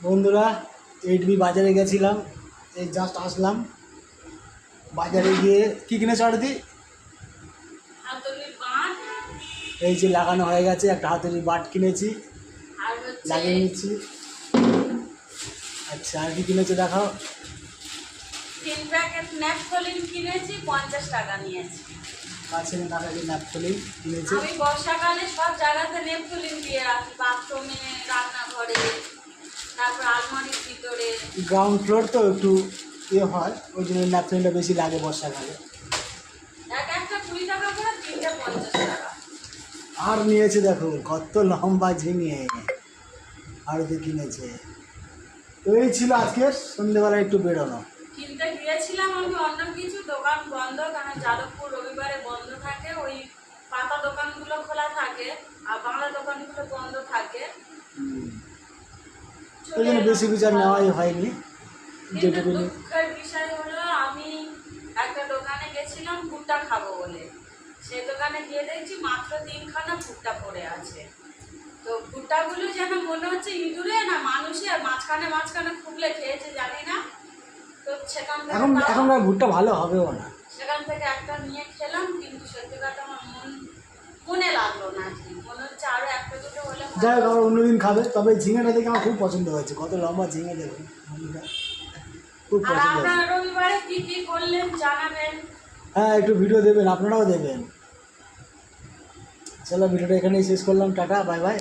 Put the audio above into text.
বন্ধুরা, এইটবি বাজারে গেছিলাম, এই জাস্ট আসলাম। বাজারে গিয়ে কী কিনেছ আরতি? এই যে লাগানো হয়ে গেছে, একটা হাতুড়ির বাট কিনেছি, লাগিয়ে নিচ্ছি। আচ্ছা, আর কি কিনেছো দেখাও। 3 প্যাকেট ন্যাপথলিন কিনেছি, 50 টাকা নিয়েছি। কাছে টাকা দিয়ে ন্যাপথলিন কিনেছি। আমি বর্ষাকালে সব জায়গাতে ন্যাপথলিন দিয়ে রাখি, বাথরুমে, রান্নাঘরে, তারপর আলমারির ভিতরে। গ্রাউন্ড ফ্লোর তো একটু ইয়ে হয়, ওই জন্য ন্যাপথলিনটা বেশি লাগে বর্ষাকালে। একটা 20 টাকা করে, 3টা 50 টাকা। আর নিয়েছে দেখো কত লম্বা ঝিঙে, আরতি কিনেছে। তো এই ছিল আজকের সন্ধ্যেবেলা একটু বেরোনো। কিনতে গিয়েছিলাম আমি অন্য কিছু, দোকান বন্ধ, কারণ যাদবপুর রবিবারে বন্ধ থাকে, ওই পাতা দোকানগুলো খোলা থাকে আর বাংলা দোকানগুলো বন্ধ থাকে। ওই জন্য বেশি বিচার নেওয়াই হয়নি। কিন্তু দুঃখের বিষয় হলো, আমি একটা দোকানে গেছিলাম ভুট্টা খাবো বলে, সেই দোকানে গিয়ে দেখছি মাত্র 3খানা ভুট্টা পড়ে আছে। তো ভুট্টাগুলো যেন মনে হচ্ছে ইঁদুরে না মানুষের মাঝখানে মাঝখানে খুবলে খেয়েছে, জানি না। তো সেখান থেকে এখনকার ভুট্টা ভালো হবেও না। সেখান থেকে একটা নিয়ে খেলাম, কিন্তু সত্যি কথা আমার মনে লাগলো না। মনে হচ্ছে আরো একটা দুটো হলে যাই হোক, আবার অন্যদিন খাবে। তবে ঝিঙেটা দেখে আমার খুব পছন্দ হয়েছে, কত লম্বা ঝিঙে দেখুন, খুব আর পছন্দ আপনারা হয়েছে। রবিবারে কি কি করলেন জানাবেন। হ্যাঁ, একটু ভিডিও দেবেন, আপনারাও দেবেন। চলো, ভিডিওটা এখানেই শেষ করলাম। Tata, bye bye.